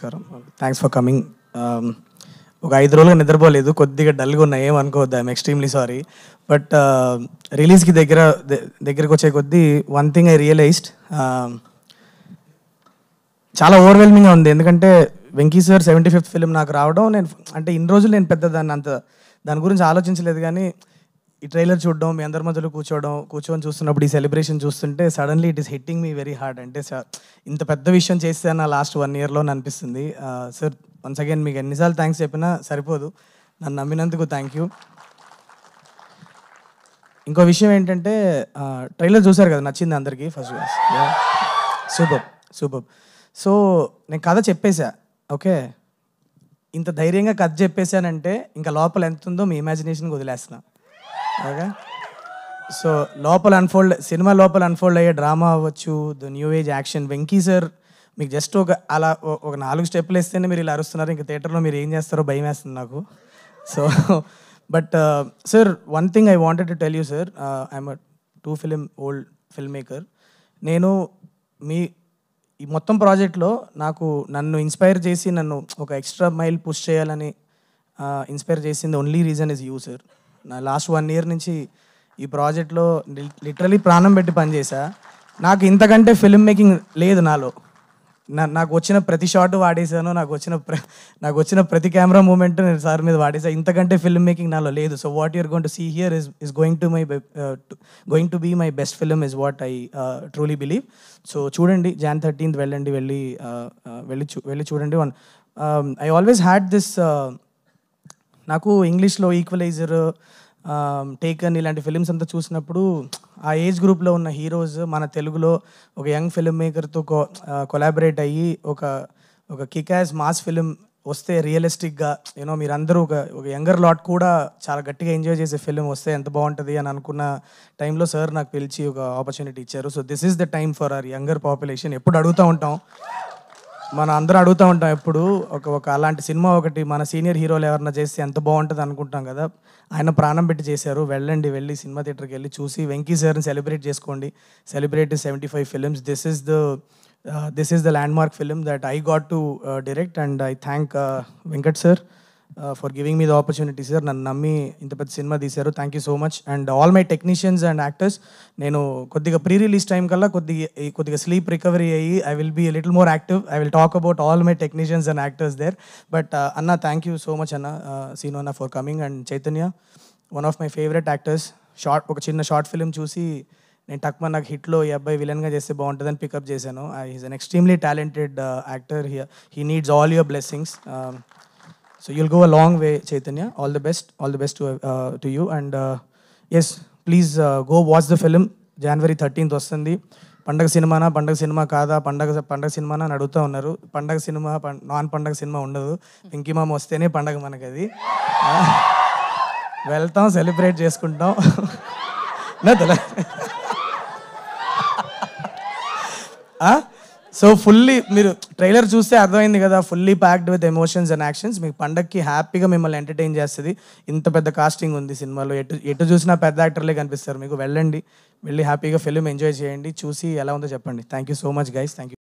నమస్కారం. Thanks for coming. ఒక 5 రోజులుగా నిద్రపోలేదు, కొద్దిగా డల్గా ఉన్నా, ఏమనుకోవద్దు. I'm extremely sorry. బట్ రిలీజ్కి దగ్గరకు వచ్చే కొద్దీ వన్ థింగ్ ఐ రియలైజ్డ్, చాలా ఓవర్వెల్మింగ్గా ఉంది. ఎందుకంటే వెంకీ సార్ 75th ఫిలిం నాకు రావడం, నేను అంటే ఇన్ని రోజులు నేను పెద్ద దాని గురించి ఆలోచించలేదు. కానీ ఈ ట్రైలర్ చూడడం, మీ అందరి మధ్యలో కూర్చొని చూస్తున్నప్పుడు, ఈ సెలబ్రేషన్ చూస్తుంటే suddenly it is hitting me very hard. అంటే ఇంత పెద్ద విషయం చేస్తే నా లాస్ట్ 1 yearలో అనిపిస్తుంది. సార్ వన్స్ అగైన్ మీకు ఎన్నిసార్లు థ్యాంక్స్ చెప్పినా సరిపోదు. నన్ను నమ్మినందుకు థ్యాంక్ యూ. ఇంకో విషయం ఏంటంటే, ట్రైలర్ చూసారు కదా, నచ్చింది అందరికీ. First super. సో నేను కథ చెప్పేశా, ఓకే. ఇంత ధైర్యంగా కథ చెప్పేశానంటే ఇంకా లోపల ఎంత ఉందో మీ ఇమాజినేషన్కి వదిలేస్తున్నా, ఓకే. సో సినిమా లోపల అన్ఫోల్డ్ అయ్యే డ్రామా అవ్వచ్చు, the new age action. Venky sir మీకు జస్ట్ ఒక 4 స్టెప్పులు వేస్తేనే మీరు ఇలా అరుస్తున్నారు. ఇంకా థియేటర్లో మీరు ఏం చేస్తారో భయం వేస్తుంది నాకు. So but sir, one thing I wanted to tell you sir, I'm a 2 film old film maker. నేను ఈ మొత్తం ప్రాజెక్ట్లో నన్ను ఇన్స్పైర్ చేసి, నన్ను ఒక ఎక్స్ట్రా మైల్ పుష్ చేయాలని ఇన్స్పైర్ చేసింది only reason is you sir. నా లాస్ట్ 1 year నుంచి ఈ ప్రాజెక్ట్లో లిటరలీ ప్రాణం పెట్టి పనిచేసా. నాకు ఇంతకంటే ఫిల్మ్ మేకింగ్ లేదు నాలో. నాకు వచ్చిన ప్రతి షాట్ వాడేసాను, నాకు వచ్చిన ప్రతి కెమెరా మూమెంట్ నేను సార్ మీద వాడేసా. ఇంతకంటే ఫిల్మ్ మేకింగ్ నాలో లేదు. So what you're going to see here is going to be my best film is what I truly believe. So చూడండి, Jan 13th వెళ్ళి చూడండి. ఐ ఆల్వేస్ హ్యాడ్ దిస్, నాకు ఇంగ్లీష్లో ఈక్వలైజర్, టేకన్ ఇలాంటి ఫిలిమ్స్ అంతా చూసినప్పుడు ఆ ఏజ్ గ్రూప్లో ఉన్న హీరోస్ మన తెలుగులో ఒక యంగ్ ఫిల్మ్ మేకర్తో కొలాబరేట్ అయ్యి ఒక కిక్ యాస్ మాస్ ఫిలిం వస్తే, రియలిస్టిక్గా మీరందరూ ఒక యంగర్ లాట్ కూడా చాలా గట్టిగా ఎంజాయ్ చేసే ఫిలిం వస్తే ఎంత బాగుంటుంది అని అనుకున్న టైంలో సార్ నాకు పిలిచి ఒక ఆపర్చునిటీ ఇచ్చారు. So this is the time for hour younger population. ఎప్పుడు అడుగుతూ ఉంటాం, ఎప్పుడు ఒక అలాంటి సినిమా ఒకటి మన సీనియర్ హీరోలు ఎవరన్నా చేస్తే ఎంత బాగుంటుంది అనుకుంటాం కదా. ఆయన ప్రాణం పెట్టి చేశారు. వెళ్ళి సినిమా థియేటర్కి వెళ్ళి చూసి వెంకీ సార్ని సెలబ్రేట్ చేసుకోండి. Celebrate 75 films. This is the landmark film that I got to direct, and I thank Venkat sir for giving me the opportunity, sir. నన్ను నమ్మి ఇంత పెద్ద సినిమా తీశారు. Thank you so much. And all my technicians and actors, నేను కొద్దిగా pre release time కల్లా కొద్దిగా sleep recovery అయ్యి I will be little more active. I will talk about all my technicians and actors there. But అన్న, thank you so much అన్న, సీను అన్న, for coming. And Chaitanya, one of my favourite actors. ఒక చిన్న short film చూసి నేను నాకు హిట్లో ఈ అబ్బాయి విలన్గా చేస్తే బాగుంటుందని పికప్ చేశాను. Is an extremely talented actor. He needs all your blessings. So you'll go a long way, Chaitanya. All the best to you. And yes, please go watch the film. January 13th వస్తుంది. పండగ cinema కాదా, పండగ సినిమానా అని అడుగుతూ ఉన్నారు. పండగ cinema, non పండగ సినిమా ఉండదు. వెంకీ మామ వస్తేనే పండగ మనకి. అది వెళ్తాం, సెలబ్రేట్ చేసుకుంటాం. సో ఫుల్లీ, మీరు ట్రైలర్ చూస్తే అర్థమైంది కదా, fully packed with emotions and actions. మీకు పండగకి హ్యాపీగా మిమ్మల్ని ఎంటర్టైన్ చేస్తుంది. ఇంత పెద్ద కాస్టింగ్ ఉంది సినిమాలో. ఎటు చూసినా పెద్ద యాక్టర్లే కనిపిస్తారు మీకు. వెళ్ళి హ్యాపీగా ఫిల్మ్ ఎంజాయ్ చేయండి. చూసి ఎలా ఉందో చెప్పండి. Thank you so much guys. Thank you.